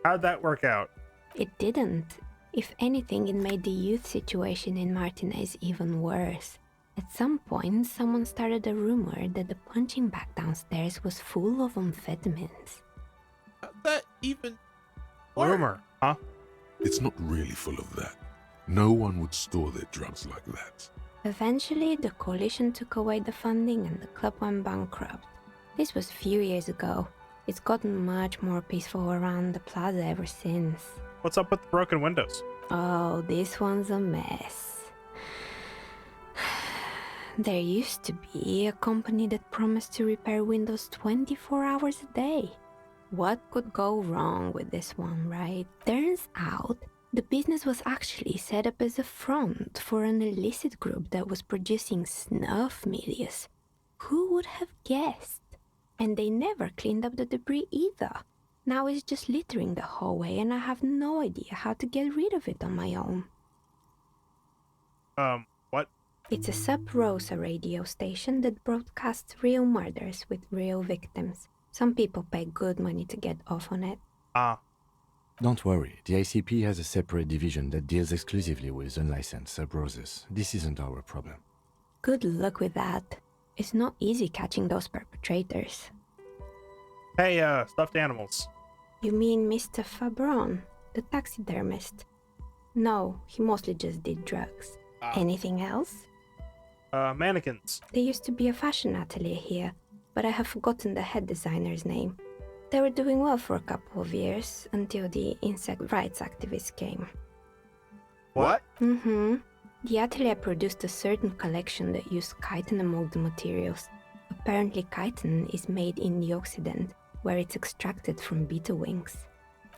How'd that work out? It didn't. If anything, it made the youth situation in Martinez even worse. At some point, someone started a rumor that the punching bag downstairs was full of amphetamines. How'd that even work? Rumor, huh? It's not really full of that. No one would store their drugs like that. Eventually, the coalition took away the funding and the club went bankrupt. This was a few years ago. It's gotten much more peaceful around the plaza ever since. What's up with the broken windows? Oh, this one's a mess. There used to be a company that promised to repair windows 24 hours a day. What could go wrong with this one, right? Turns out, the business was actually set up as a front for an illicit group that was producing snuff milias. Who would have guessed? And they never cleaned up the debris either. Now it's just littering the hallway and I have no idea how to get rid of it on my own. What? It's a Sub Rosa radio station that broadcasts real murders with real victims. Some people pay good money to get off on it. Don't worry, the ICP has a separate division that deals exclusively with unlicensed sub-roses. This isn't our problem. Good luck with that. It's not easy catching those perpetrators. Hey, stuffed animals. You mean Mr. Fabron, the taxidermist? No, he mostly just did drugs. Anything else? Mannequins. There used to be a fashion atelier here, but I have forgotten the head designer's name. They were doing well for a couple of years, until the insect rights activists came. What? The atelier produced a certain collection that used chitin among the materials. Apparently chitin is made in the Occident, where it's extracted from beetle wings.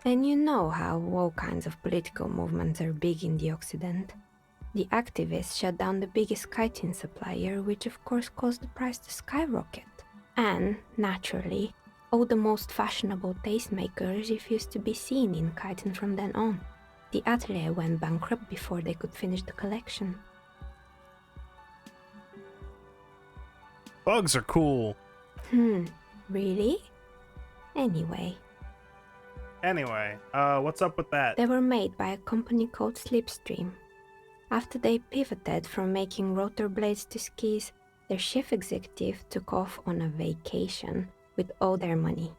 And you know how all kinds of political movements are big in the Occident. The activists shut down the biggest chitin supplier, which of course caused the price to skyrocket. And, naturally, all the most fashionable tastemakers refused to be seen in chitin from then on. The atelier went bankrupt before they could finish the collection. Bugs are cool. Really? Anyway, what's up with that? they were made by a company called Slipstream. After they pivoted from making rotor blades to skis, their chief executive took off on a vacation with all their money.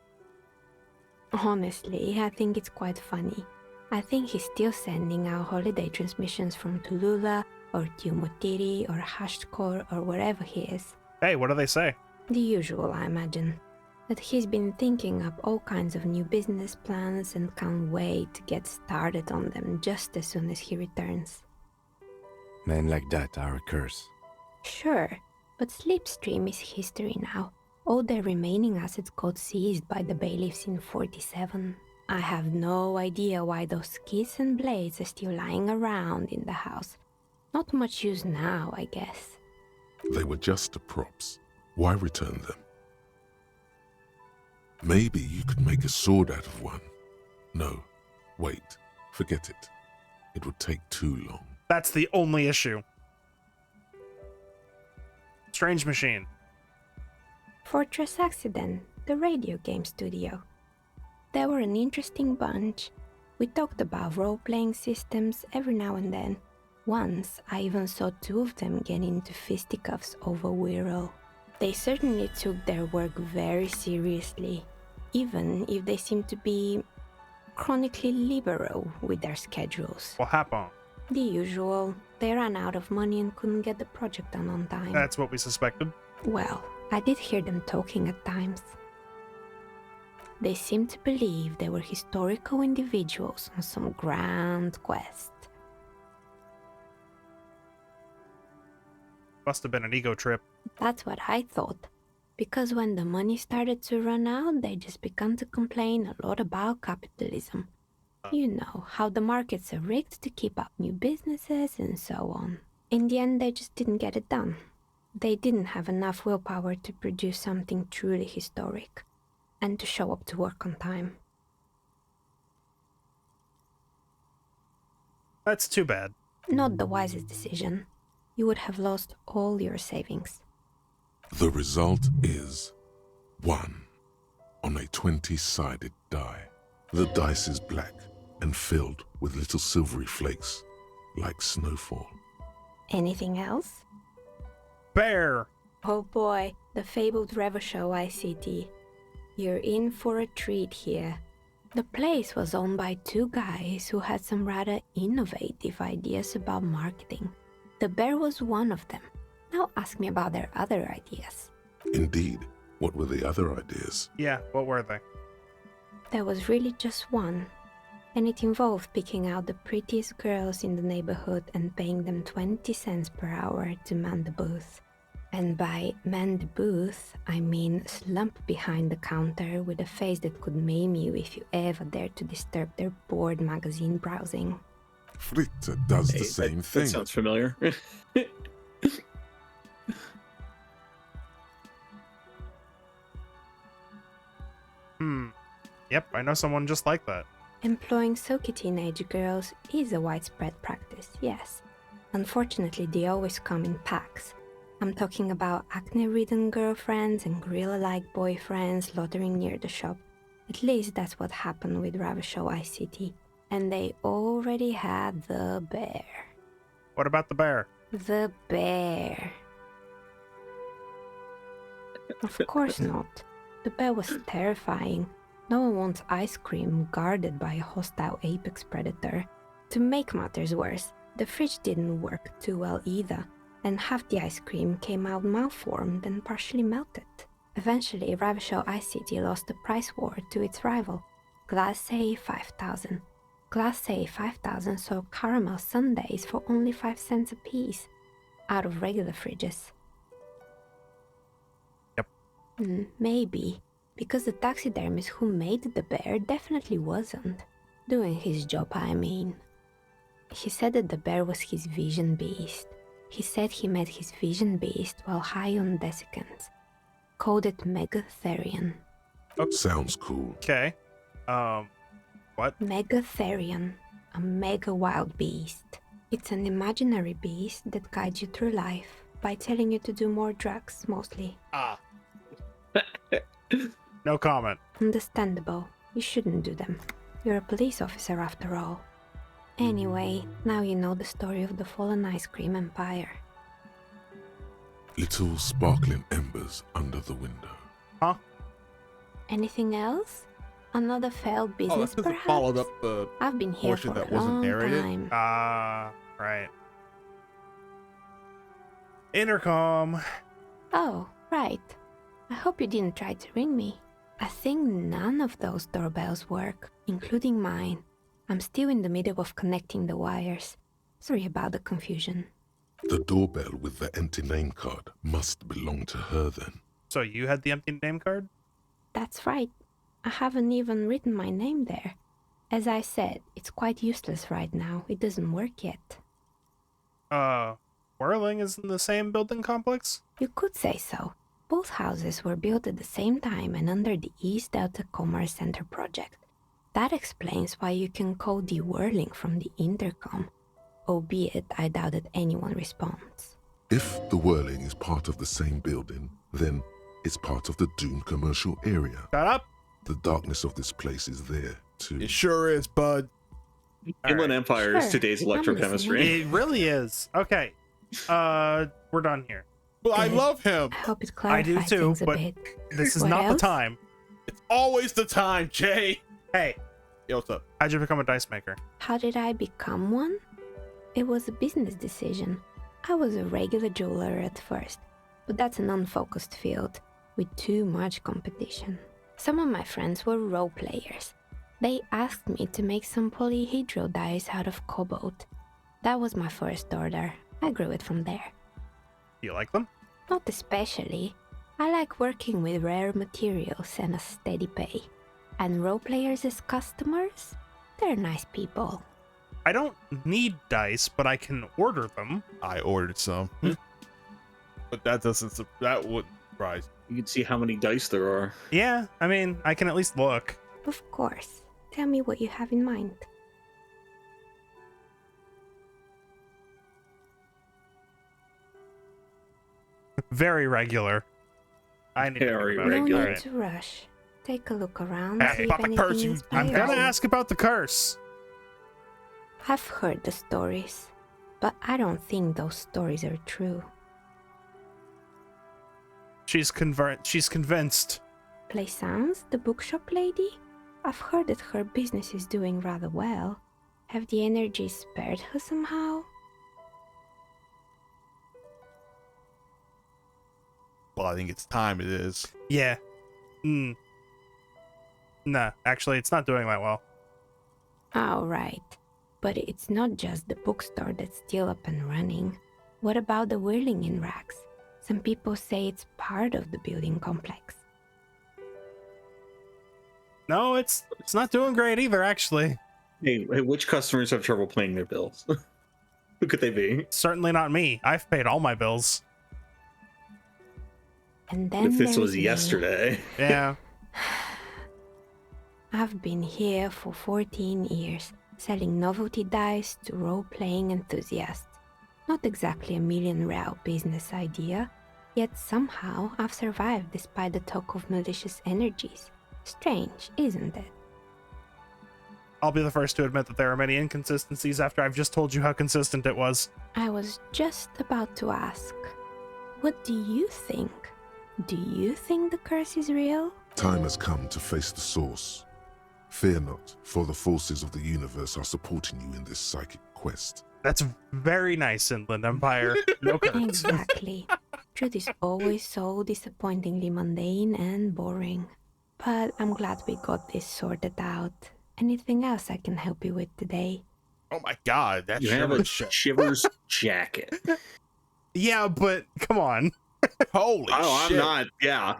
Honestly, I think it's quite funny. I think he's still sending out holiday transmissions from Tulula or Tiumotiri or Hashtkor or wherever he is. Hey, what do they say? The usual, I imagine. That he's been thinking up all kinds of new business plans and can't wait to get started on them just as soon as he returns. Men like that are a curse. Sure, but Slipstream is history now. All their remaining assets got seized by the bailiffs in 47. I have no idea why those skis and blades are still lying around in the house. Not much use now, I guess. They were just the props. Why return them? Maybe you could make a sword out of one. No, wait, forget it. It would take too long. That's the only issue. Strange Machine. Fortress Accident, the radio game studio. They were an interesting bunch. We talked about role-playing systems every now and then. Once, I even saw two of them get into fisticuffs over Wirral. They certainly took their work very seriously, even if they seemed to be chronically liberal with their schedules. What happened? The usual. They ran out of money and couldn't get the project done on time. That's what we suspected. Well, I did hear them talking at times. They seemed to believe they were historical individuals on some grand quest. Must have been an ego trip. That's what I thought. Because when the money started to run out, they just began to complain a lot about capitalism. You know, how the markets are rigged to keep up new businesses and so on. In the end, they just didn't get it done. They didn't have enough willpower to produce something truly historic, and to show up to work on time. That's too bad. Not the wisest decision. You would have lost all your savings. The result is 1 on a 20-sided die. The dice is black and filled with little silvery flakes, like snowfall. Anything else? Bear! Oh boy, the fabled Revachol ICT. You're in for a treat here. The place was owned by two guys who had some rather innovative ideas about marketing. The bear was one of them. Now ask me about their other ideas. Indeed, what were the other ideas? Yeah, what were they? There was really just one, and it involved picking out the prettiest girls in the neighborhood and paying them 20 cents per hour to man the booth. And by man the booth, I mean slump behind the counter with a face that could maim you if you ever dared to disturb their bored magazine browsing. Fritta does the same thing. That sounds familiar. Yep, I know someone just like that. Employing soaky teenage girls is a widespread practice, yes. Unfortunately, they always come in packs. I'm talking about acne-ridden girlfriends and gorilla-like boyfriends loitering near the shop. At least that's what happened with Revachol ICT. And they already had the bear. What about the bear? The bear. Of course not. The bear was terrifying. No one wants ice cream guarded by a hostile apex predator. To make matters worse, the fridge didn't work too well either, and half the ice cream came out malformed and partially melted. Eventually, Revachol ICT lost the price war to its rival, Glace 5000. Glace 5000 sold caramel sundaes for only 5 cents a piece, out of regular fridges. Yep. Maybe, because the taxidermist who made the bear definitely wasn't. Doing his job, I mean. He said that the bear was his vision beast. He said he met his vision beast while high on desiccants. Called it Megatherion. Sounds cool. Okay. What? Megatherion, a mega wild beast. It's an imaginary beast that guides you through life by telling you to do more drugs, mostly. Ah. No comment. Understandable. You shouldn't do them. You're a police officer after all. Anyway, now you know the story of the fallen ice cream empire. Little sparkling embers under the window. Huh? Anything else? Another failed Oh, business, that's because it perhaps? followed up the I've been here portion for that a wasn't long narrated. time. Right. Intercom. Oh, right. I hope you didn't try to ring me. I think none of those doorbells work, including mine. I'm still in the middle of connecting the wires. Sorry about the confusion. The doorbell with the empty name card must belong to her then. So you had the empty name card? That's right. I haven't even written my name there. As I said, it's quite useless right now. It doesn't work yet. Whirling is in the same building complex? You could say so. Both houses were built at the same time and under the East Delta Commerce Center project. That explains why you can call the whirling from the intercom, albeit I doubt that anyone responds. If the whirling is part of the same building, then it's part of the doomed commercial area. Shut up! The darkness of this place is there, too. It sure is, bud. Inland Empire is Sure. today's I'm electrochemistry. It really is. Okay. We're done here. Well, I Good. love him. I hope it I do clarifies too, things a but bit. this is What not else? the time. It's always the time, Jay. Hey, Yo, what's up? how'd you become a dice maker? How did I become one? It was a business decision. I was a regular jeweler at first, but that's an unfocused field with too much competition. Some of my friends were role players. They asked me to make some polyhedral dice out of cobalt. That was my first order. I grew it from there. Do you like them? Not especially. I like working with rare materials and a steady pay. And role players as customers? They're nice people. I don't need dice, but I can order them. I ordered some. But that that wouldn't surprise. You can see how many dice there are. Yeah, I mean, I can at least look. Of course. Tell me what you have in mind. Very regular. I need Very to think about No it. need Alright. to rush. take a look around, Hey, see if about the anything curse, you- inspires I'm gonna you. ask about the curse. I've heard the stories, but I don't think those stories are true. She's convinced. Plaisance, the bookshop lady? I've heard that her business is doing rather well. Have the energy spared her somehow? Well, I think it's time it is. Yeah. Hmm. Nah, actually, it's not doing that well. Oh, right. But it's not just the bookstore that's still up and running. What about the whirling in racks? Some people say it's part of the building complex. No, it's not doing great either, actually. Hey, which customers have trouble paying their bills? Who could they be? Certainly not me. I've paid all my bills. And What then if this there's was me. yesterday? Yeah. I've been here for 14 years, selling novelty dice to role-playing enthusiasts. Not exactly a million-real business idea, yet somehow I've survived despite the talk of malicious energies. Strange, isn't it? I'll be the first to admit that there are many inconsistencies after I've just told you how consistent it was. I was just about to ask, what do you think? Do you think the curse is real? Time has come to face the source. Fear not, for the forces of the universe are supporting you in this psychic quest. That's very nice, Inland Empire. No curse. Exactly. Truth is always so disappointingly mundane and boring. But I'm glad we got this sorted out. Anything else I can help you with today? Oh my god, that You have a shiver. Shivers jacket. Yeah, but come on. Holy Oh, shit. I'm not. Yeah.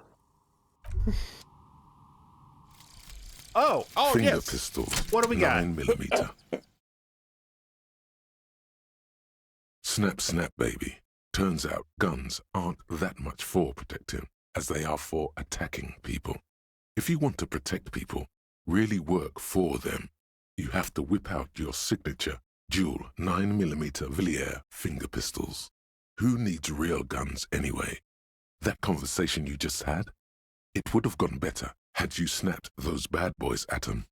Oh, Finger yes. pistol. What do we got? 9mm. Snap, snap, baby. Turns out guns aren't that much for protecting as they are for attacking people. If you want to protect people, really work for them, you have to whip out your signature dual 9mm Villiers finger pistols. Who needs real guns anyway? That conversation you just had? It would have gone better had you snapped those bad boys at 'em.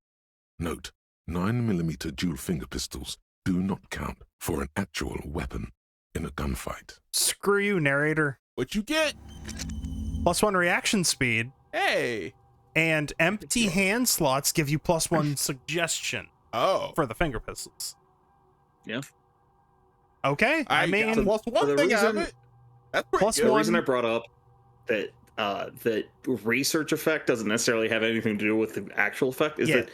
Note, 9mm dual finger pistols do not count for an actual weapon in a gunfight. Screw you, narrator. What you get? +1 reaction speed, Hey. and empty hand slots give you +1 suggestion Oh. for the finger pistols. Yeah. Okay, I got mean, the +1 the thing out of reason- it. That's pretty Plus good. The one- reason I brought up that that research effect doesn't necessarily have anything to do with the actual effect is Yeah. that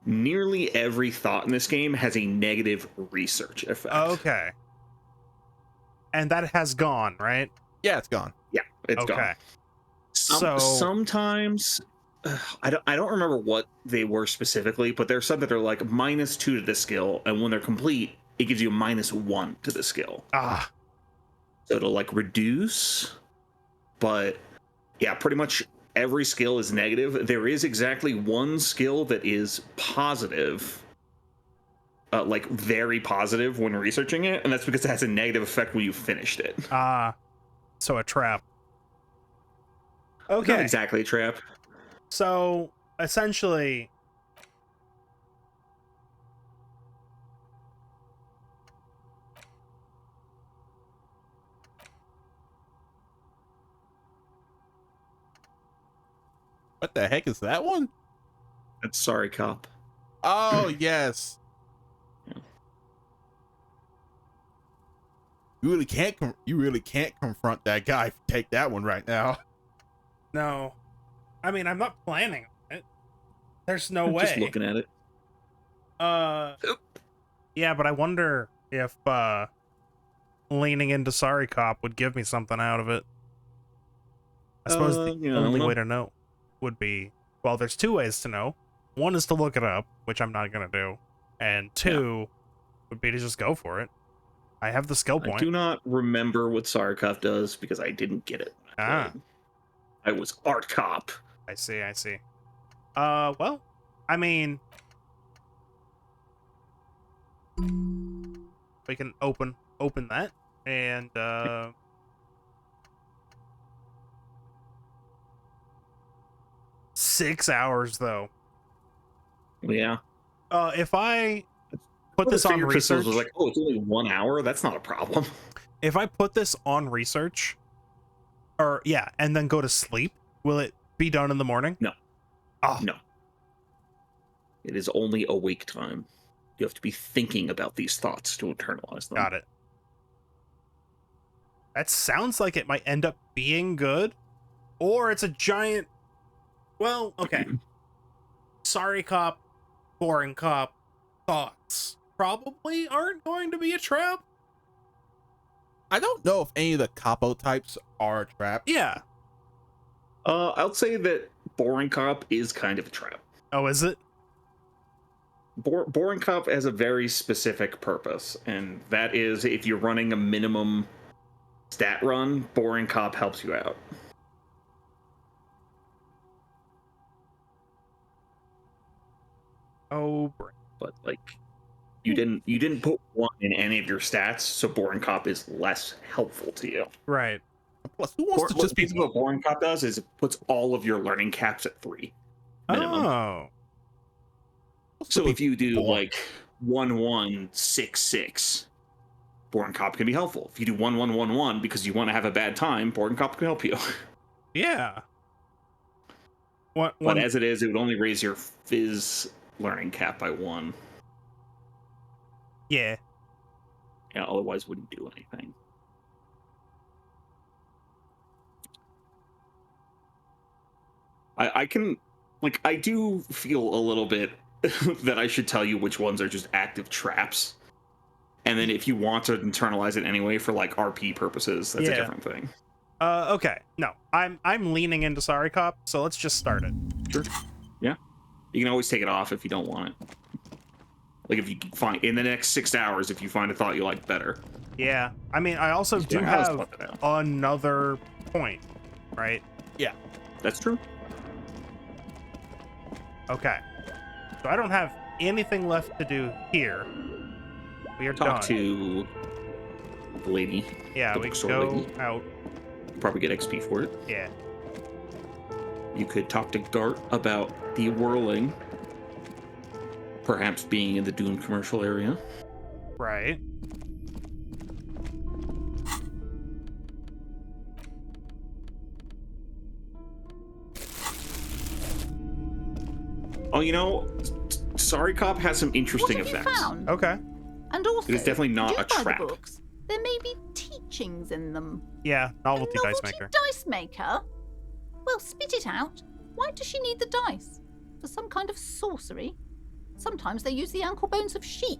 nearly every thought in this game has a negative research effect. okay. And that has gone, right? Yeah, it's gone. Yeah, it's Okay. gone. So Sometimes I don't remember what they were specifically, but there's some that are like -2 to the skill, and when they're complete, it gives you a -1 to the skill. ah, So it'll like reduce, but yeah, pretty much every skill is negative. There is exactly one skill that is positive, like very positive when researching it, and that's because it has a negative effect when you finished it. so a trap. Not Okay. exactly a trap. So essentially, What the heck is that one? That's sorry, cop. Oh, yes. You really can't confront that guy. Take that one right now. no. I mean, I'm not planning on it. There's no way. Just looking at it. Yeah, but I wonder if leaning into Sorry Cop would give me something out of it. I suppose the yeah, I only don't know. way to know would be, well, there's two ways to know. One is to look it up, which I'm not gonna do, and two would be to just go for it. I have the skill I point. do not remember what Sarkov does because I didn't get it. when I Ah. played. I was art cop. I see. Well, I mean, we can open that and 6 hours though. Yeah. If I put this on Finger pistols research, was like, oh, it's only 1 hour. That's not a problem. if I put this on research, or yeah, and then go to sleep, will it be done in the morning? No. Oh, No. It is only awake time. You have to be thinking about these thoughts to internalize them. got it. That sounds like it might end up being good, or it's a giant. Well, okay. Sorry, cop. Boring cop. Thoughts probably aren't going to be a trap. I don't know if any of the capo types are a trap. Yeah. I'll say that boring cop is kind of a trap. Oh, is it? Boring cop has a very specific purpose, and that is if you're running a minimum stat run, boring cop helps you out. Oh, But like, you didn't put 1 in any of your stats, so boring cop is less helpful to you. right. Plus, who wants to just be Basically what boring cop does is it puts all of your learning caps at 3 minimum. Oh, So if you do boring? like 1-1-6-6, boring cop can be helpful. If you do 1-1-1-1 because you want to have a bad time, boring cop can help you. yeah. What? But as it is, it would only raise your phys learning cap by 1. Yeah. Yeah, otherwise wouldn't do anything. I can, like, I do feel a little bit that I should tell you which ones are just active traps. And then if you want to internalize it anyway for like RP purposes, that's a Yeah. different thing. Okay. No, I'm leaning into Sorry Cop, so let's just start it. Sure. Yeah. You can always take it off if you don't want it. Like if you find in the next 6 hours, if you find a thought you like better. Yeah. I mean, I also Just do like, "Let's have fuck it out." another point, right? That's true. Okay. So I don't have anything left to do here. We are Talk done. to the lady. Yeah, the we bookstore go lady. out. Probably get XP for it. Yeah. You could talk to Gart about the whirling. Perhaps being in the Dune commercial area. Right. Oh, you know, Sorry Cop has some interesting What have effects. you found? Okay. And also, It is definitely not do a buy trap. The books. There may be teachings in them. Yeah, novelty A dice novelty maker. dice maker? Well, spit it out. Why does she need the dice? For some kind of sorcery? Sometimes they use the ankle bones of sheep.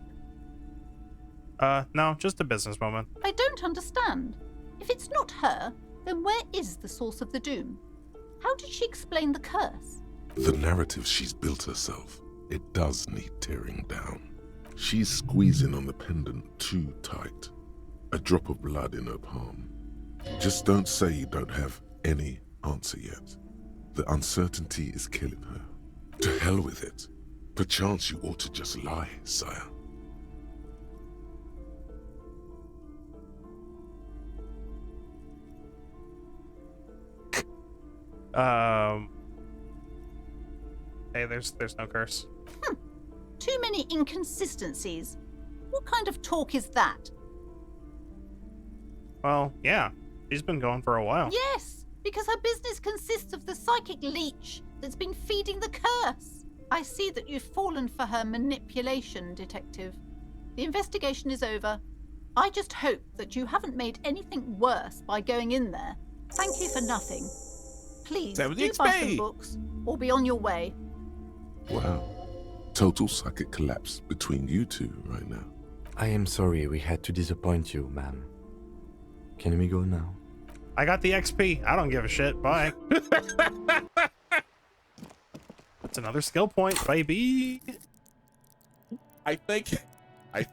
No, just a business moment. I don't understand. If it's not her, then where is the source of the doom? How did she explain the curse? The narrative she's built herself, it does need tearing down. She's squeezing on the pendant too tight. A drop of blood in her palm. Just don't say you don't have any answer yet. The uncertainty is killing her. To hell with it. Perchance you ought to just lie, sire. Hey, there's no curse. Too many inconsistencies. What kind of talk is that? Well, yeah. She's been going for a while. Yes, because her business consists of the psychic leech that's been feeding the curse. I see that you've fallen for her manipulation, Detective. The investigation is over. I just hope that you haven't made anything worse by going in there. Thank you for nothing. Please 70 do buy some XP. books or be on your way. Wow. Total psychic collapse between you two right now. I am sorry we had to disappoint you, ma'am. Can we go now? I got the XP. I don't give a shit. Bye. That's another skill point, baby. I think I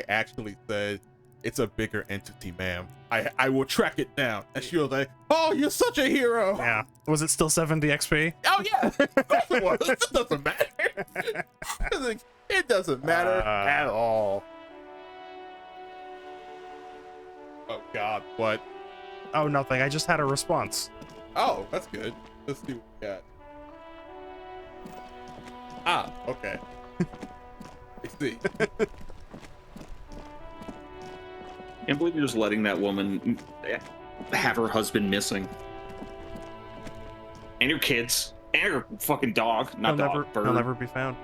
actually said it's a bigger entity, ma'am. I will track it down. And she was like, "Oh, you're such a hero." Yeah. Was it still 70 XP? Oh yeah. Of course it was. It doesn't matter. It doesn't matter at all. Oh God, what? Oh, nothing. I just had a response. Oh, that's good. Let's see what we got. Ah, okay. I see. Can't believe you're just letting that woman have her husband missing. And your kids. And your fucking dog. Not dog, bird. He'll never be found.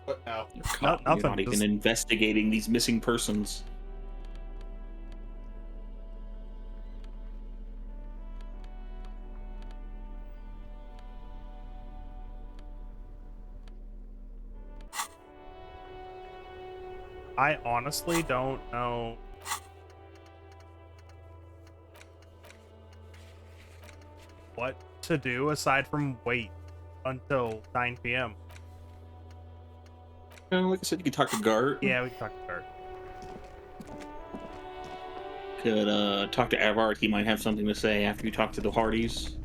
What now? You're caught. Nothing, You're not even just- investigating these missing persons. I honestly don't know. What to do aside from wait until 9 p.m. Like I said, you could talk to Gart. Yeah, we can talk to Kurt. Could talk to Avart. He might have something to say after you talk to the Hardys.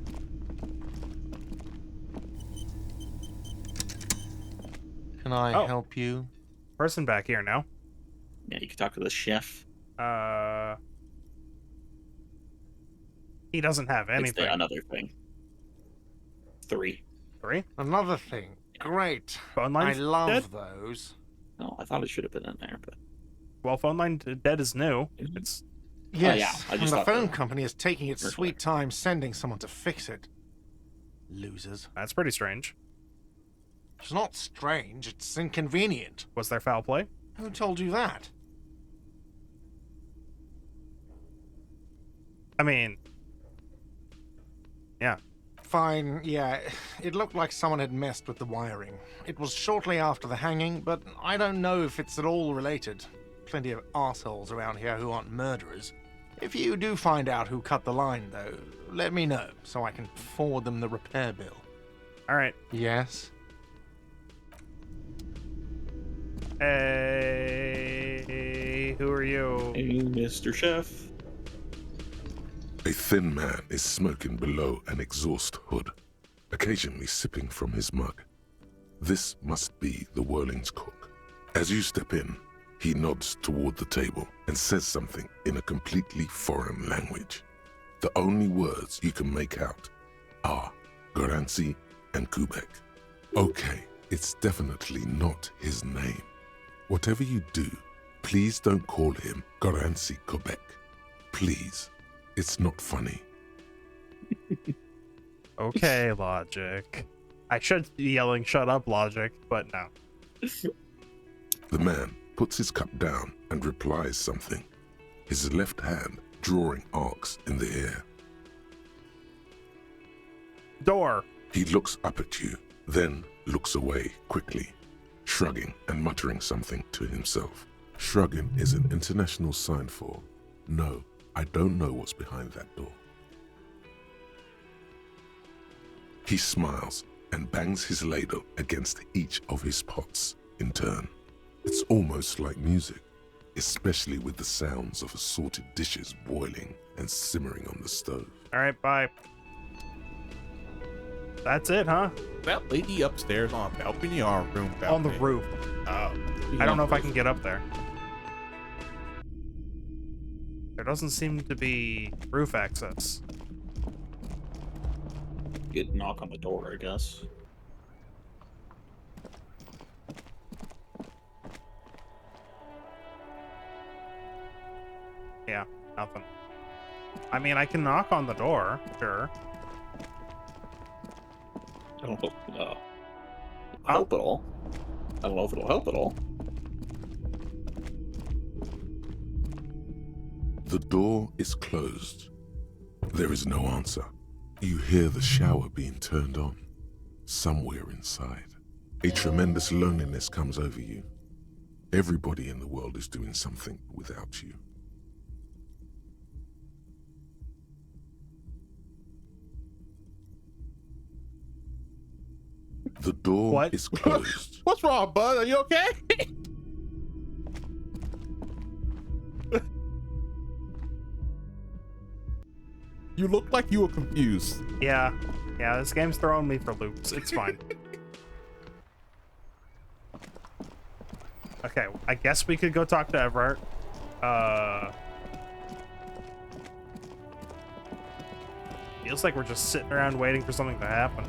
Can I Oh. help you? Person back here now. Yeah, you could talk to the chef. He doesn't have It's anything. another thing. 3. 3? Another thing. Great. Phone I line's love dead? those. Oh, I thought it should have been in there, but Well, phone line dead is new. It's Yes, yeah, I and just the thought phone that- company is taking its First sweet time sending someone to fix it. Losers. That's pretty strange. It's not strange, it's inconvenient. Was there foul play? Who told you that? I mean, yeah. Fine, yeah. It looked like someone had messed with the wiring. It was shortly after the hanging, but I don't know if it's at all related. Plenty of assholes around here who aren't murderers. If you do find out who cut the line, though, let me know so I can forward them the repair bill. All right. Yes? Hey, who are you? Hey, Mr. Chef. A thin man is smoking below an exhaust hood, occasionally sipping from his mug. This must be the Whirling's cook. As you step in, he nods toward the table and says something in a completely foreign language. The only words you can make out are Garancy and Kubek. Okay, it's definitely not his name. Whatever you do, please don't call him Garancy Kubek. Please. It's not funny. Okay, Logic. I should be yelling "Shut up, Logic," but no. The man puts his cup down and replies something, his left hand drawing arcs in the air. Door. He looks up at you, then looks away quickly, shrugging and muttering something to himself. Shrugging is an international sign for, no, I don't know what's behind that door. He smiles and bangs his ladle against each of his pots in turn. It's almost like music, especially with the sounds of assorted dishes boiling and simmering on the stove. All right, bye. That's it, huh? That lady upstairs on balcony or room balcony? On the roof. Oh. I don't know if I can get up there. There doesn't seem to be roof access. You could knock on the door, I guess. Yeah, nothing. I mean, I can knock on the door, sure. I don't know if it'll help at all. I don't know if it'll help at all. The door is closed. There is no answer. You hear the shower being turned on. Somewhere inside, a tremendous loneliness comes over you. Everybody in the world is doing something without you. The door What? is closed. What's wrong, bud? Are you okay? You look like you were confused. Yeah, this game's throwing me for loops. It's fine. Okay, I guess we could go talk to Everett. Feels like we're just sitting around waiting for something to happen.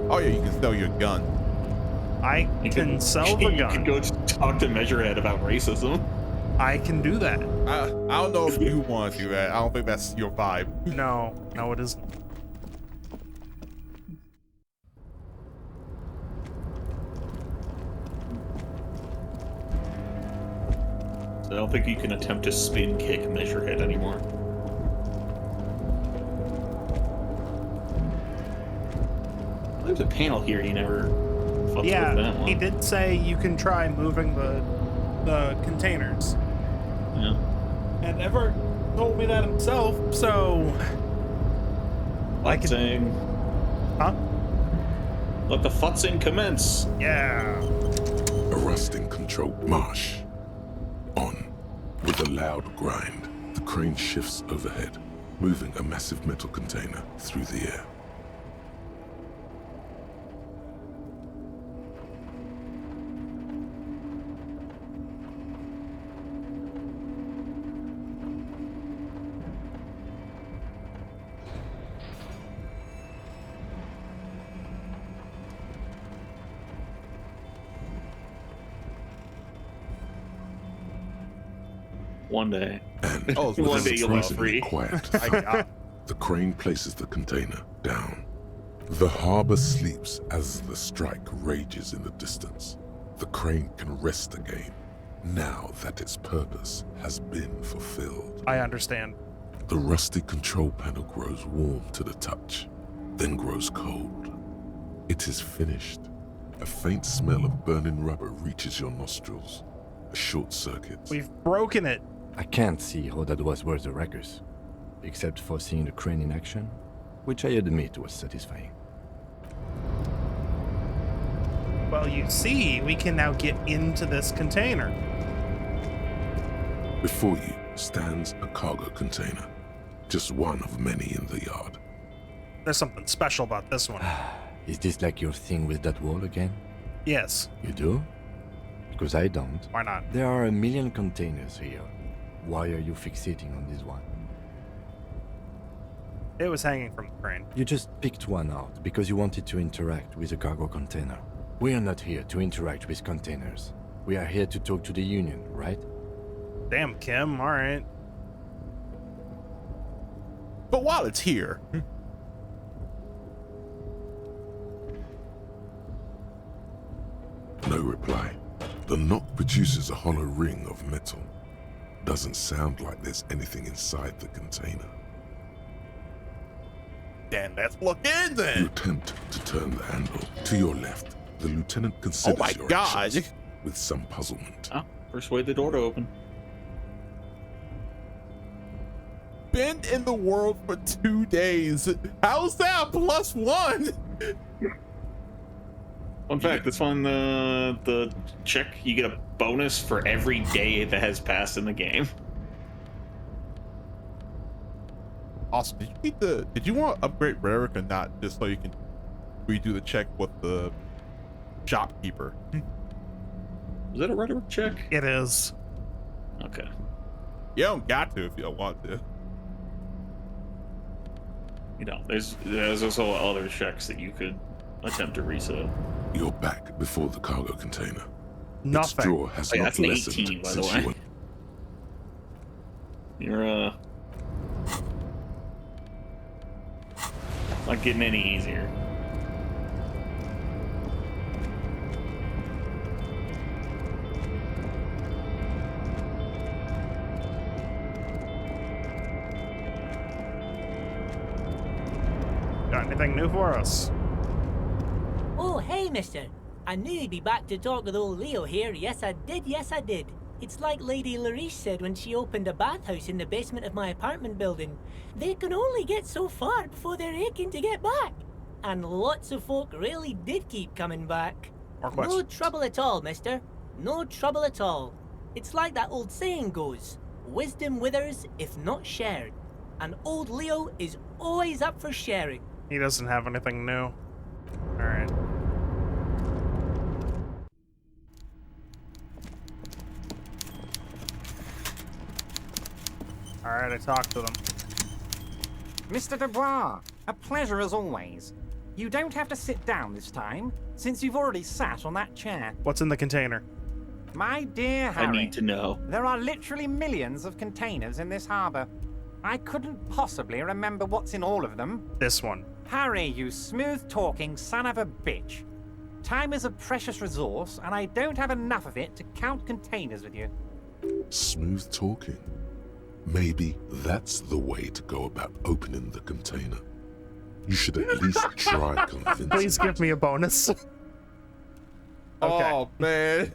Oh yeah, you can sell your gun. I can sell the You can gun. go talk to Measurehead about racism. I can do that. I don't know if you want to do that. I don't think that's your vibe. No, it isn't. So I don't think you can attempt to spin kick Measurehead anymore. There's a panel here he never fucked with that Yeah, one. he did say you can try moving the containers. Yeah. And Everett told me that himself, so I can. Futzing. Huh? Let the futzing commence. Yeah. Arresting control. Marsh. On. With a loud grind, the crane shifts overhead, moving a massive metal container through the air. One day. And Oh, One with day you'll be surprisingly free. quiet, I got the crane places the container down. The harbor sleeps as the strike rages in the distance. The crane can rest again, now that its purpose has been fulfilled. I understand. The rusty control panel grows warm to the touch, then grows cold. It is finished. A faint smell of burning rubber reaches your nostrils. A short circuit. We've broken it. I can't see how that was worth the wreckers, except for seeing the crane in action, which I admit was satisfying. Well, you see, we can now get into this container. Before you stands a cargo container, just one of many in the yard. There's something special about this one. Is this like your thing with that wall again? Yes. You do? Because I don't. Why not? There are a million containers here. Why are you fixating on this one? It was hanging from the crane. You just picked one out because you wanted to interact with a cargo container. We are not here to interact with containers. We are here to talk to the Union, right? Damn, Kim. All right. But while it's here, No reply. The knock produces a hollow ring of metal. Doesn't sound like there's anything inside the container. then let's look in You then. attempt to turn the handle. To your left, the lieutenant considers my your God. actions with some puzzlement. Oh, persuade the door to open. Been in the world for 2 days. How's that +1? Fun fact, this one, the check, you get a bonus for every day that has passed in the game. Awesome. Did you want to upgrade Rarick or not, just so you can redo the check with the shopkeeper? Was that a rhetoric check? It is. Okay. You don't got to if you don't want to. You know, there's also other checks that you could attempt to reset. You're back before the cargo container. Its Nothing. drawer has Oh, yeah, not that's an lessened 18, by the since way. you went. You're, not getting any easier. Got anything new for us? Oh, hey, mister. I knew you'd be back to talk with old Leo here. Yes, I did. It's like Lady Larice said when she opened a bathhouse in the basement of my apartment building. They can only get so far before they're aching to get back. And lots of folk really did keep coming back. More No questions? trouble at all, mister. No trouble at all. It's like that old saying goes, wisdom withers if not shared. And old Leo is always up for sharing. He doesn't have anything new. All right. Alright, I talked to them. Mr. Dubois, a pleasure as always. You don't have to sit down this time, since you've already sat on that chair. What's in the container? My dear Harry, I need to know. there are literally millions of containers in this harbor. I couldn't possibly remember what's in all of them. This one. Harry, you smooth-talking son of a bitch. Time is a precious resource, and I don't have enough of it to count containers with you. Smooth talking. Maybe that's the way to go about opening the container. You should at least try convincing. Please give me a bonus. Okay. Oh man.